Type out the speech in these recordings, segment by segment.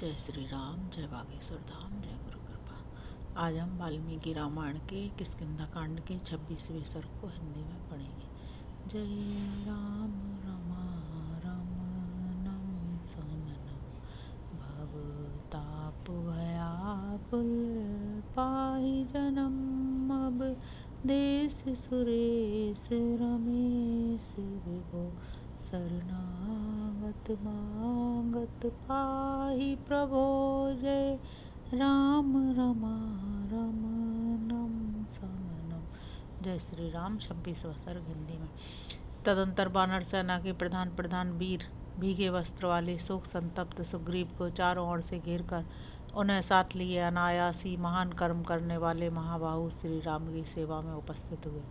जय श्री राम, जय बागेश्वर धाम, जय गुरु कृपा। आज हम वाल्मीकि रामायण के किष्किंधा कांड के 26वें सर्ग को हिंदी में पढ़ेंगे। जय राम रमा रमनम समनम भव ताप भयाकुल पाहि जन्म अब देश सुरेश रमेश विभो शरणागत मांगत पाहि प्रभो। जय राम रमा रमनम समनम। जय श्री राम। 26वां सर्ग हिंदी में। तदंतर वानर सेना के प्रधान वीर भीगे वस्त्र वाले शोक संतप्त सुग्रीव को चारों ओर से घेर कर उन्हें साथ लिए अनायासी महान कर्म करने वाले महाबाहु श्री राम की सेवा में उपस्थित हुए।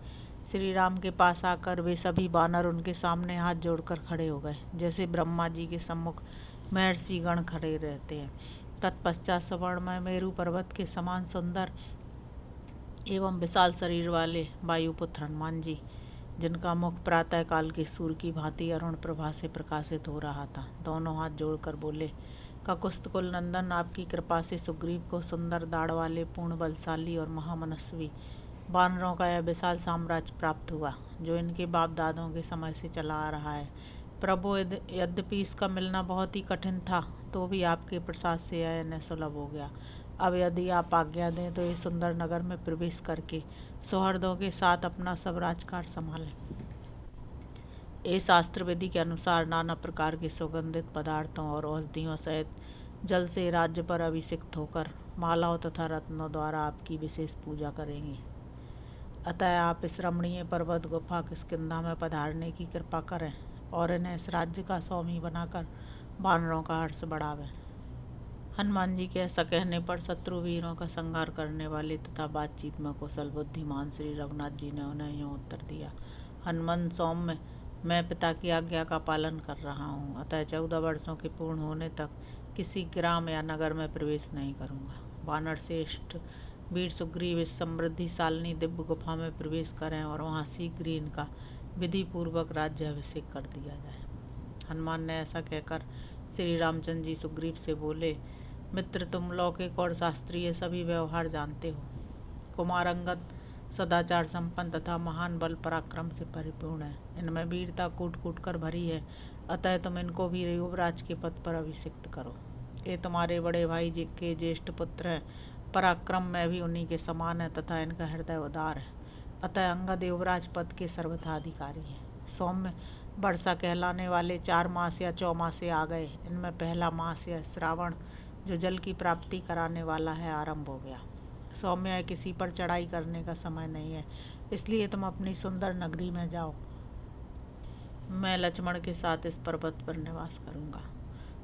श्री राम के पास आकर वे सभी वानर उनके सामने हाथ जोड़कर खड़े हो गए, जैसे ब्रह्मा जी के सम्मुख महर्षि गण खड़े रहते हैं। तत्पश्चात स्वर्णमय मेरु पर्वत के समान सुंदर एवं विशाल शरीर वाले वायुपुत्र हनुमान जी, जिनका मुख प्रातः काल के सूर्य की भांति अरुण प्रभा से प्रकाशित हो रहा था, दोनों हाथ जोड़कर बोले, ककुस्त कुल नंदन, आपकी कृपा से सुग्रीव को सुंदर दाढ़ वाले पूर्ण बलशाली और महामनस्वी वानरों का यह विशाल साम्राज्य प्राप्त हुआ, जो इनके बाप दादों के समय से चला आ रहा है। प्रभु, यद्यपि इसका मिलना बहुत ही कठिन था, तो भी आपके प्रसाद से यह इन्हें सुलभ हो गया। अब यदि आप आज्ञा दें तो इस सुंदर नगर में प्रवेश करके सौहर्दों के साथ अपना सब राजकाज संभालें। ये शास्त्र विधि के अनुसार नाना प्रकार के सुगंधित पदार्थों और औषधियों सहित जल से राज्य पर अभिषिक्त होकर मालाओं तथा रत्नों द्वारा आपकी विशेष पूजा करेंगे। अतः आप इस रमणीय पर्वत गुफा किष्किंधा में पधारने की कृपा करें और इन्हें इस राज्य का स्वामी बनाकर वानरों का हर्ष बढ़ावें। हनुमान जी के ऐसा कहने पर शत्रु वीरों का संहार करने वाले तथा बातचीत में कुशल बुद्धिमान श्री रघुनाथ जी ने उन्हें यूँ उत्तर दिया, हनुमान सौम्य, मैं पिता की आज्ञा का पालन कर रहा हूँ, अतः 14 वर्षों के पूर्ण होने तक किसी ग्राम या नगर में प्रवेश नहीं करूँगा। वानर श्रेष्ठ वीर सुग्रीव इस समृद्धिशालिनी दिव्य गुफा में प्रवेश करें और वहाँ शीघ्र ही इनका विधि पूर्वक राज्याभिषेक कर दिया जाए। हनुमान ने ऐसा कहकर श्री रामचंद्र जी सुग्रीव से बोले, मित्र, तुम लौकिक और शास्त्रीय सभी व्यवहार जानते हो। कुमार अंगद सदाचार संपन्न तथा महान बल पराक्रम से परिपूर्ण है, इनमें वीरता कूट कूट कर भरी है, अतः तुम इनको भी युवराज के पद पर अभिषिक्त करो। ये तुम्हारे बड़े भाई जी के ज्येष्ठ पुत्र हैं, पराक्रम में भी उन्हीं के समान है तथा इनका हृदय उदार है, अतः अंगद युवराज पद के सर्वथा अधिकारी हैं। सौम्य, वर्षा कहलाने वाले 4 मास या चौमासे आ गए, इनमें पहला मास या श्रावण, जो जल की प्राप्ति कराने वाला है, आरंभ हो गया। सौम्य, किसी पर चढ़ाई करने का समय नहीं है, इसलिए तुम अपनी सुंदर नगरी में जाओ। मैं लक्ष्मण के साथ इस पर्वत पर निवास करूंगा।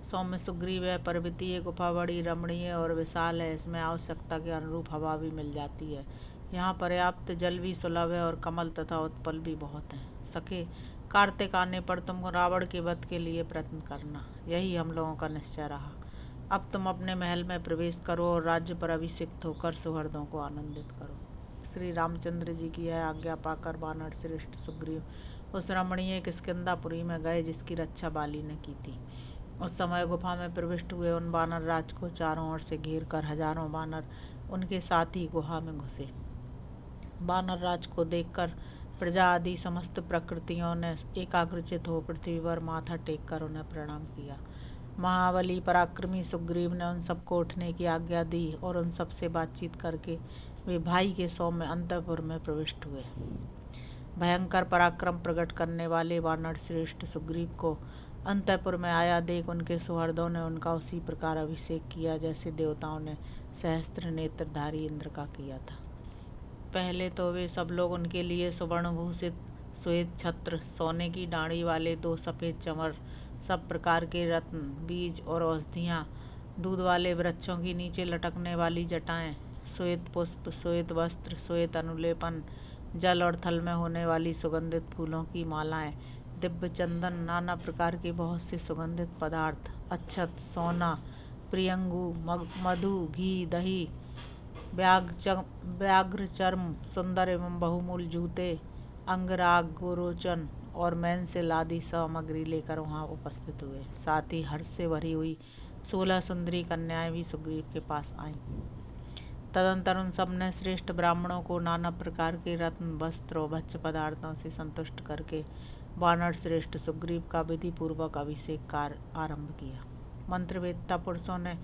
सौम्य सुग्रीव, है पर्वतीय गुफा बड़ी रमणीय और विशाल है, इसमें आवश्यकता के अनुरूप हवा भी मिल जाती है, यहाँ पर्याप्त जल भी सुलभ है और कमल तथा उत्पल भी बहुत हैं। सखे, कार्तिक आने पर तुम रावण के वध के लिए प्रयत्न करना, यही हम लोगों का निश्चय रहा। अब तुम अपने महल में प्रवेश करो और राज्य पर अभिषिक्त होकर सुहृदों को आनंदित करो। श्री रामचंद्र जी की यह आज्ञा पाकर वानर श्रेष्ठ सुग्रीव उस रमणीय किष्किंधापुरी में गए जिसकी रक्षा बाली ने की थी। उस समय गुफा में प्रविष्ट हुए उन वानर राज को चारों ओर से घेर कर हजारों वानर उनके साथ ही गुहा में घुसे। वानर राज को देखकर प्रजा आदि समस्त प्रकृतियों ने एकाग्रचित हो पृथ्वी पर माथा टेक कर उन्हें प्रणाम किया। महाबली पराक्रमी सुग्रीव ने उन सबको उठने की आज्ञा दी और उन सब से बातचीत करके वे भाई के सौम्य अंतःपुर में प्रविष्ट हुए। भयंकर पराक्रम प्रकट करने वाले वानर श्रेष्ठ सुग्रीव को अंतःपुर में आया देख उनके सुहृदों ने उनका उसी प्रकार अभिषेक किया जैसे देवताओं ने सहस्त्र नेत्रधारी इंद्र का किया था। पहले तो वे सब लोग उनके लिए सुवर्णभूषित श्वेत छत्र, सोने की डांडी वाले 2 सफ़ेद चंवर, सब प्रकार के रत्न, बीज और औषधियाँ, दूध वाले वृक्षों की नीचे लटकने वाली जटाएं, श्वेत पुष्प, श्वेत वस्त्र, श्वेत अनुलेपन, जल और थल में होने वाली सुगंधित फूलों की मालाएं, दिव्य चंदन, नाना प्रकार के बहुत से सुगंधित पदार्थ, अक्षत, सोना, प्रियंगु, मधु, घी, दही, व्याघ्र चर्म, सुंदर एवं बहुमूल्य जूते, अंगराग, गोरोचन और मैनसिल आदि सामग्री लेकर वहाँ उपस्थित हुए। साथ ही हर्ष से भरी हुई 16 सुंदरी कन्याएं भी सुग्रीव के पास आईं। तदंतर उन सब ने श्रेष्ठ ब्राह्मणों को नाना प्रकार के रत्न, वस्त्र और भक्ष्य पदार्थों से संतुष्ट करके वानर श्रेष्ठ सुग्रीव का विधि पूर्वक अभिषेक कार्य आरंभ किया। मंत्रवेत्ता पुरुषों ने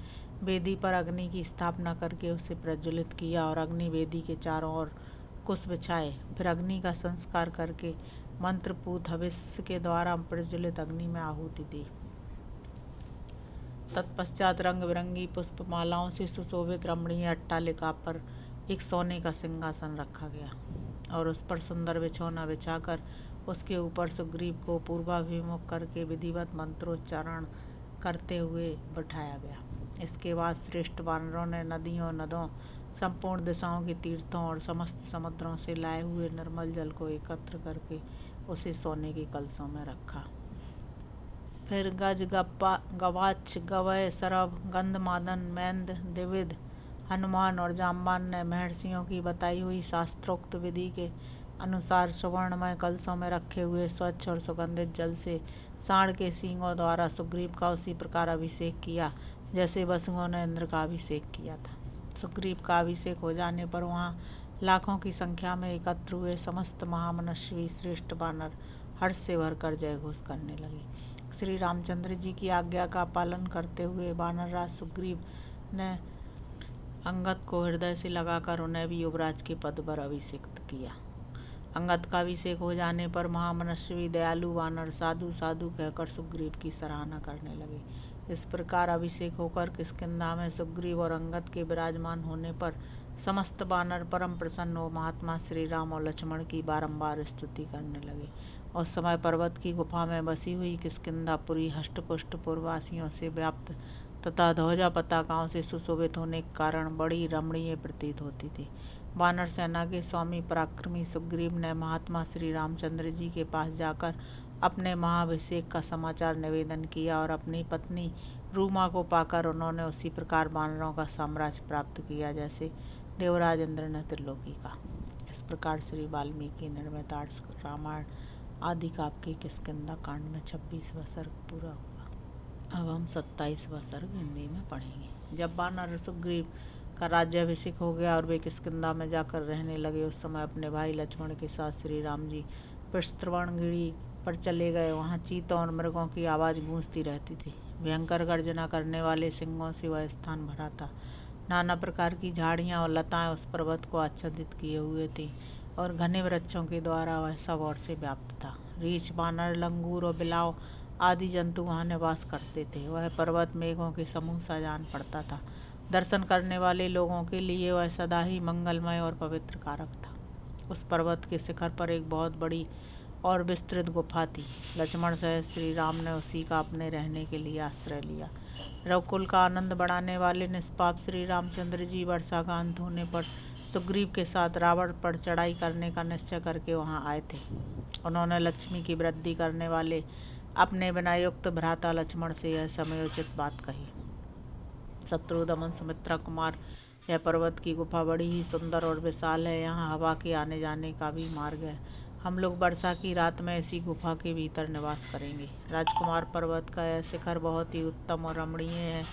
वेदी पर अग्नि की स्थापना करके उसे प्रज्वलित किया और अग्नि वेदी के चारों ओर कुश बिछाए। फिर अग्नि का संस्कार करके मंत्रपूत हविष्य के द्वारा प्रज्वलित अग्नि में आहुति दी। तत्पश्चात रंग बिरंगी पुष्पमालाओं से सुशोभित रमणीय अट्टालिका पर एक सोने का सिंहासन रखा गया और उस पर सुंदर बिछौना बिछाकर उसके ऊपर सुग्रीव को पूर्वाभिमुख करके विधिवत मंत्रोच्चारण करते हुए बैठाया गया। इसके बाद श्रेष्ठ वानरों ने नदियों, नदों, संपूर्ण दिशाओं के तीर्थों और समस्त समुद्रों से लाए हुए निर्मल जल को एकत्र करके उसे सोने के कलशों में रखा। फिर गज, गप्पा, गवाक्ष, गवय, सरभ, गंधमादन, मैंद, द्विविध, हनुमान और जाम्बान ने महर्षियों की बताई हुई शास्त्रोक्त विधि के अनुसार सुवर्णमय कलशों में रखे हुए स्वच्छ और सुगंधित जल से सांड के सींगों द्वारा सुग्रीव का उसी प्रकार अभिषेक किया जैसे वसुओं ने इंद्र का अभिषेक किया था। सुग्रीव का अभिषेक हो जाने पर वहाँ लाखों की संख्या में एकत्र हुए समस्त महामनस्वी श्रेष्ठ वानर हर्ष से भरकर जय घोष करने लगे। श्री रामचंद्र जी की आज्ञा का पालन करते हुए वानरराज सुग्रीव ने अंगद को हृदय से लगाकर उन्हें भी युवराज के पद पर अभिषिक्त किया। अंगद का अभिषेक हो जाने पर महामनस्वी दयालु वानर साधु साधु कहकर सुग्रीव की सराहना करने लगे। इस प्रकार अभिषेक होकर किष्किंधा में सुग्रीव और अंगद के विराजमान होने पर समस्त वानर परम प्रसन्न हो महात्मा श्री राम और लक्ष्मण की बारंबार स्तुति करने लगे। उस समय पर्वत की गुफा में बसी हुई किष्किंधापुरी हष्टपुष्ट पुरवासियों से व्याप्त तथा ध्वजा पताकाओं से सुशोभित होने के कारण बड़ी रमणीय प्रतीत होती थी। वानर सेना के स्वामी पराक्रमी सुग्रीव ने महात्मा श्री रामचंद्र जी के पास जाकर अपने महाभिषेक का समाचार निवेदन किया और अपनी पत्नी रूमा को पाकर उन्होंने उसी प्रकार वानरों का साम्राज्य प्राप्त किया जैसे देवराज इंद्र ने त्रिलोकी का। इस प्रकार श्री वाल्मीकि निर्मित रामायण आदि काव्य के किष्किंधा कांड में 26वां सर्ग पूरा हुआ। अब हम 27वां सर्ग हिंदी में पढ़ेंगे। जब वानर सुग्रीव का राज्याभिषेक हो गया और वे किष्किंधा में जाकर रहने लगे, उस समय अपने भाई लक्ष्मण के साथ श्री राम जी पृष्ठवणगिरी पर चले गए। वहाँ चीतों और मृगों की आवाज़ गूंजती रहती थी। भयंकर गर्जना करने वाले सिंहों से वह स्थान भरा था। नाना प्रकार की झाड़ियाँ और लताएं उस पर्वत को आच्छादित किए हुए थी और घने वृक्षों के द्वारा वह सब ओर से व्याप्त था। रीछ, बानर, लंगूर और बिलाव आदि जंतु वहाँ निवास करते थे। वह पर्वत मेघों के समूह सा जान पड़ता था। दर्शन करने वाले लोगों के लिए वह सदा ही मंगलमय और पवित्र कारक था। उस पर्वत के शिखर पर एक बहुत बड़ी और विस्तृत गुफा थी। लक्ष्मण सहित श्री राम ने उसी का अपने रहने के लिए आश्रय लिया। रघुकुल का आनंद बढ़ाने वाले निष्पाप श्री रामचंद्र जी वर्षा का अंत होने पर सुग्रीव के साथ रावण पर चढ़ाई करने का निश्चय करके वहां आए थे। उन्होंने लक्ष्मी की वृद्धि करने वाले अपने बिना युक्त भ्राता लक्ष्मण से यह समयोचित बात कही। शत्रुदमन सुमित्रा कुमार, यह पर्वत की गुफा बड़ी ही सुंदर और विशाल है। यहाँ हवा के आने जाने का भी मार्ग है। हम लोग वर्षा की रात में इसी गुफा के भीतर निवास करेंगे। राजकुमार, पर्वत का यह शिखर बहुत ही उत्तम और रमणीय है।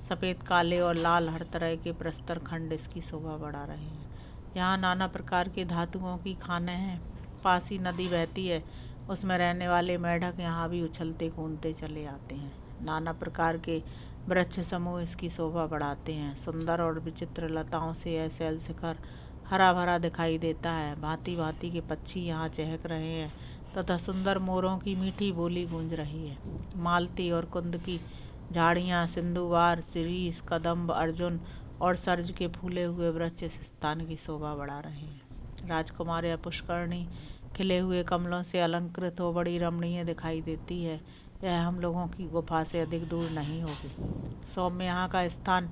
सफ़ेद, काले और लाल हर तरह के प्रस्तर खंड इसकी शोभा बढ़ा रहे हैं। यहाँ नाना प्रकार के धातुओं की खानें हैं। पास ही नदी बहती है, उसमें रहने वाले मेढक यहाँ भी उछलते कूदते चले आते हैं। नाना प्रकार के वृक्ष समूह इसकी शोभा बढ़ाते हैं। सुंदर और विचित्र लताओं से यह शैल शिखर हरा भरा दिखाई देता है। भांति भांति के पक्षी यहाँ चहक रहे हैं तथा सुंदर मोरों की मीठी बोली गूंज रही है। मालती और कुंद की झाड़ियाँ, सिंधुवार, शिरीष, कदम्ब, अर्जुन और सर्ज के फूले हुए वृक्ष इस स्थान की शोभा बढ़ा रहे हैं। राजकुमार, यह पुष्करणी खिले हुए कमलों से अलंकृत हो बड़ी रमणीय दिखाई देती है। यह हम लोगों की गुफा से अधिक दूर नहीं होगी। सौम्य, यहाँ का स्थान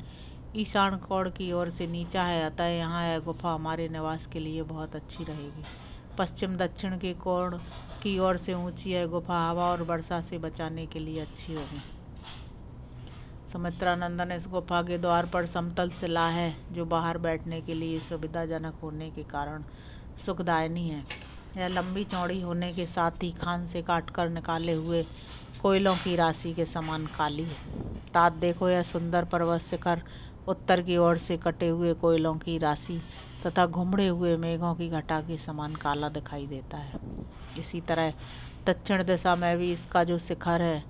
ईशान कोण की ओर से नीचा है, अतः यहाँ यह गुफा हमारे निवास के लिए बहुत अच्छी रहेगी। पश्चिम दक्षिण के कोण की ओर से ऊंची यह गुफा हवा और वर्षा से बचाने के लिए अच्छी होगी। सुमित्रानंदन, इस गुफा के द्वार पर समतल शिला है जो बाहर बैठने के लिए सुविधाजनक होने के कारण सुखदायिनी है। यह लंबी चौड़ी होने के साथ ही खान से काटकर निकाले हुए कोयलों की राशि के समान काली है। तात देखो यह सुंदर पर्वत शिखर उत्तर की ओर से कटे हुए कोयलों की राशि तथा घुमड़े हुए मेघों की घटा के समान काला दिखाई देता है। इसी तरह दक्षिण दिशा में भी इसका जो शिखर है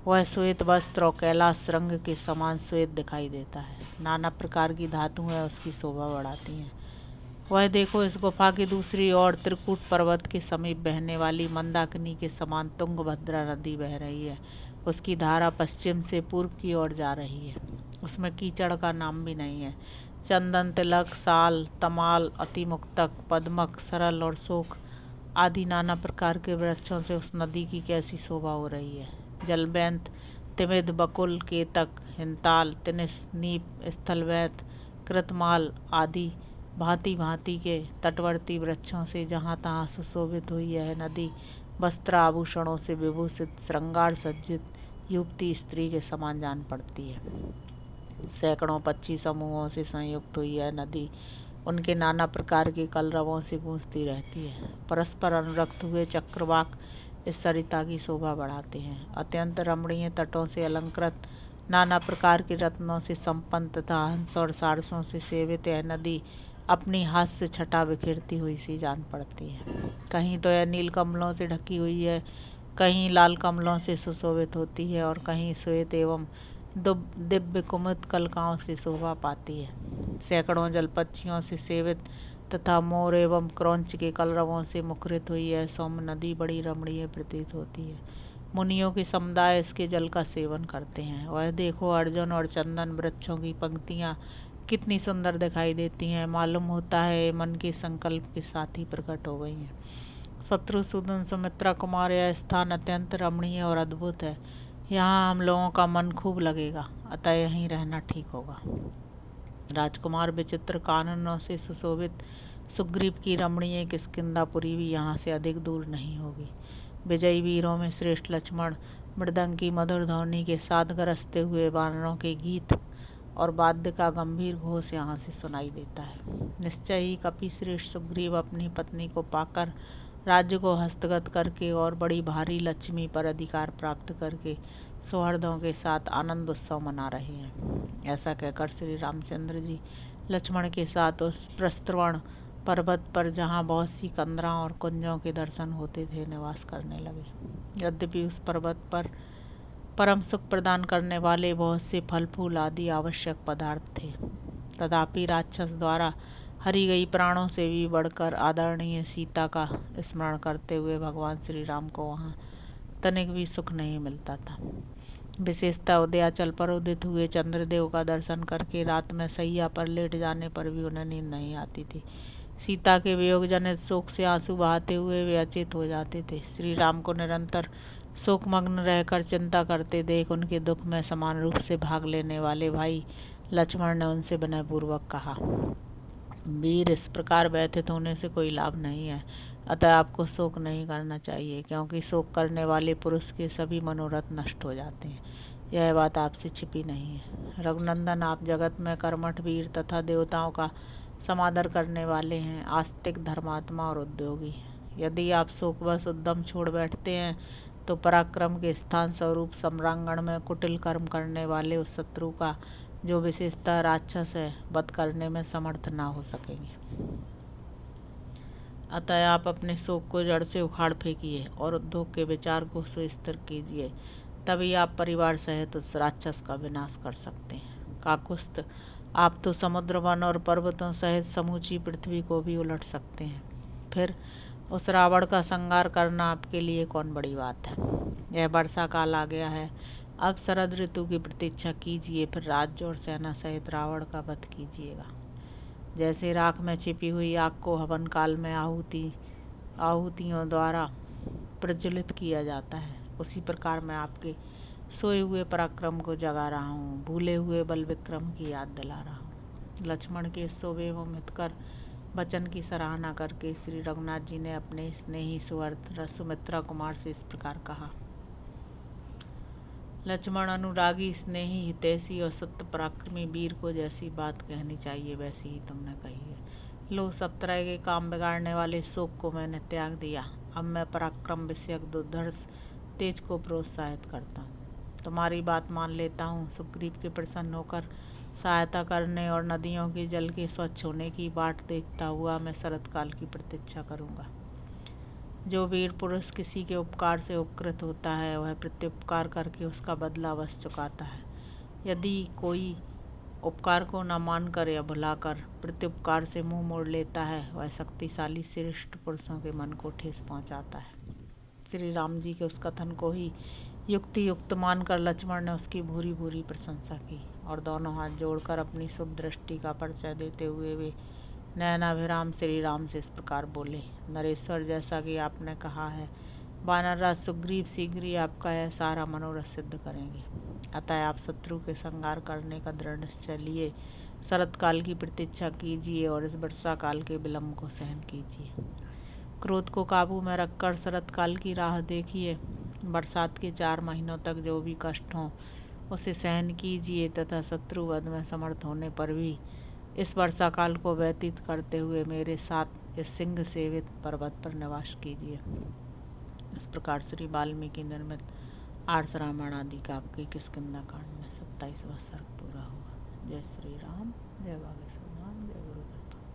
वह श्वेत वस्त्र और कैलाश श्रृंग के समान श्वेत दिखाई देता है। नाना प्रकार की धातुएं उसकी शोभा बढ़ाती हैं। वह देखो इस गुफा की दूसरी ओर त्रिकूट पर्वत के समीप बहने वाली मंदाकिनी के समान तुंगभद्रा नदी बह रही है। उसकी धारा पश्चिम से पूर्व की ओर जा रही है। उसमें कीचड़ का नाम भी नहीं है। चंदन, तिलक, साल, तमाल, अतिमुक्तक, पद्मक, सरल और शोक आदि नाना प्रकार के वृक्षों से उस नदी की कैसी शोभा हो रही है। जलबैंत, तिमिद, बकुल, केतक, हिंताल, तिनिस, नीप, स्थलवैत, कृतमाल आदि भांति भांति के तटवर्ती वृक्षों से जहाँ तहाँ सुशोभित हुई यह नदी वस्त्र आभूषणों से विभूषित श्रृंगार सज्जित युवती स्त्री के समान जान पड़ती है। सैकड़ों पक्षी समूहों से संयुक्त हुई यह नदी उनके नाना प्रकार के कलरवों से गूंजती रहती है। परस्पर अनुरक्त हुए चक्रवाक इस सरिता की शोभा बढ़ाते हैं। अत्यंत रमणीय तटों से अलंकृत नाना प्रकार के रत्नों से संपन्न तथा हंस और सारसों से सेवित यह नदी अपनी हास्य छटा बिखेरती हुई सी जान पड़ती है। कहीं तो यह नील कमलों से ढकी हुई है, कहीं लाल कमलों से सुशोभित होती है और कहीं श्वेत एवं दिव्य कुमुद कलकाओं से शोभा पाती है। सैकड़ों जलपक्षियों से सेवित तथा मोर एवं क्रौंच के कलरवों से मुखरित हुई यह सौम्य नदी बड़ी रमणीय प्रतीत होती है। मुनियों के समुदाय इसके जल का सेवन करते हैं। वह देखो अर्जुन और चंदन वृक्षों की पंक्तियाँ कितनी सुंदर दिखाई देती हैं। मालूम होता है मन के संकल्प के साथ ही प्रकट हो गई हैं। शत्रुसूदन, सुमित्रा कुमार, यह स्थान अत्यंत रमणीय और अद्भुत है। यहाँ हम लोगों का मन खूब लगेगा, अतः यहीं रहना ठीक होगा। राजकुमार विचित्र कानूनों से सुशोभित सुग्रीव की रमणीय किष्किंधापुरी भी यहाँ से अधिक दूर नहीं होगी। विजयी वीरों में श्रेष्ठ लक्ष्मण मृदंग की मधुर ध्वनि के साथ गरजते हुए वानरों के गीत और वाद्य का गंभीर घोष यहाँ से सुनाई देता है। निश्चय ही कपि श्रेष्ठ सुग्रीव अपनी पत्नी को पाकर राज्य को हस्तगत करके और बड़ी भारी लक्ष्मी पर अधिकार प्राप्त करके सौहर्दों के साथ आनंद उत्सव मना रहे हैं। ऐसा कहकर श्री रामचंद्र जी लक्ष्मण के साथ उस प्रस्त्रवण पर्वत पर जहाँ बहुत सी कंदरां और कुंजों के दर्शन होते थे निवास करने लगे। यद्यपि उस पर्वत पर परम सुख प्रदान करने वाले बहुत से फल फूल आदि आवश्यक पदार्थ थे, तथापि राक्षस द्वारा हरी गई प्राणों से भी बढ़कर आदरणीय सीता का स्मरण करते हुए भगवान श्री राम को वहाँ तनिक भी सुख नहीं मिलता था। विशेषतः उदयाचल पर उदित हुए चंद्रदेव का दर्शन करके रात में सैया पर लेट जाने पर भी उन्हें नींद नहीं आती थी। सीता के वियोग जनित शोक से आंसू बहाते हुए वे अचेत हो जाते थे। श्री राम को निरंतर शोकमग्न रहकर चिंता करते देख उनके दुख में समान रूप से भाग लेने वाले भाई लक्ष्मण ने उनसे विनयपूर्वक कहा, वीर, इस प्रकार व्यथित होने से कोई लाभ नहीं है, अतः आपको शोक नहीं करना चाहिए, क्योंकि शोक करने वाले पुरुष के सभी मनोरथ नष्ट हो जाते हैं। यह बात आपसे छिपी नहीं है। रघुनंदन, आप जगत में कर्मठ वीर तथा देवताओं का समादर करने वाले हैं, आस्तिक, धर्मात्मा और उद्योगी। यदि आप शोकवश उद्यम छोड़ बैठते हैं तो पराक्रम के स्थान स्वरूप सम्रांगण में कुटिल कर्म करने वाले उस शत्रु का, जो विशेषतः राक्षस है, वध करने में समर्थ ना हो सकेंगे। अतः आप अपने शोक को जड़ से उखाड़ फेंकिए और उद्योग के विचार को सुस्थिर कीजिए, तभी आप परिवार सहित उस राक्षस का विनाश कर सकते हैं। काकुस्थ, आप तो समुद्र, वन और पर्वतों सहित समूची पृथ्वी को भी उलट सकते हैं। फिर उस रावण का संहार करना आपके लिए कौन बड़ी बात है। यह वर्षा काल आ गया है, अब शरद ऋतु की प्रतीक्षा कीजिए, फिर राज्य और सेना सहित रावण का वध कीजिएगा। जैसे राख में छिपी हुई आग को हवन काल में आहुतियों द्वारा प्रज्वलित किया जाता है, उसी प्रकार मैं आपके सोए हुए पराक्रम को जगा रहा हूँ, भूले हुए बल विक्रम की याद दिला रहा हूँ। लक्ष्मण के शोभे एवं हितकर वचन की सराहना करके श्री रघुनाथ जी ने अपने स्नेही सुहृद सुमित्रा कुमार से इस प्रकार कहा, लक्ष्मण, अनुरागी, स्नेही, हितैषी और सत्य पराक्रमी वीर को जैसी बात कहनी चाहिए वैसी ही तुमने कही है। लो, सब तरह के काम बिगाड़ने वाले शोक को मैंने त्याग दिया। अब मैं पराक्रम विषयक दुर्धर्ष तेज को प्रोत्साहित करता हूँ। तुम्हारी बात मान लेता हूँ। सुग्रीव के प्रसन्न होकर सहायता करने और नदियों के जल के स्वच्छ होने की बाट देखता हुआ मैं शरतकाल की प्रतीक्षा करूँगा। जो वीर पुरुष किसी के उपकार से उपकृत होता है वह प्रत्युपकार करके उसका बदला अवश्य चुकाता है। यदि कोई उपकार को न मानकर या भुलाकर प्रत्युपकार से मुंह मोड़ लेता है वह शक्तिशाली श्रेष्ठ पुरुषों के मन को ठेस पहुंचाता है। श्री राम जी के उस कथन को ही युक्ति युक्त मानकर लक्ष्मण ने उसकी भूरी भूरी प्रशंसा की और दोनों हाथ जोड़कर अपनी शुभ दृष्टि का परिचय देते हुए वे नयनाभिराम श्री राम से इस प्रकार बोले। नरेश्वर, जैसा कि आपने कहा है, वानरराज सुग्रीव शीघ्र ही आपका यह सारा मनोरथ सिद्ध करेंगे। अतः आप शत्रु के संहार करने का दृढ़ निश्चय लिए शरतकाल की प्रतीक्षा कीजिए और इस वर्षा काल के विलंब को सहन कीजिए। क्रोध को काबू में रखकर शरतकाल की राह देखिए। बरसात के 4 महीनों तक जो भी कष्ट हों उसे सहन कीजिए तथा शत्रुवध में समर्थ होने पर भी इस वर्षा काल को व्यतीत करते हुए मेरे साथ इस सिंह सेवित पर्वत पर निवास कीजिए। इस प्रकार श्री वाल्मीकि निर्मित आर्ष रामायण आदि काव्य के किष्किंधा कांड में 27वां सर्ग पूरा हुआ। जय श्री राम, जय बागेश्वर धाम, जय गुरुदेव।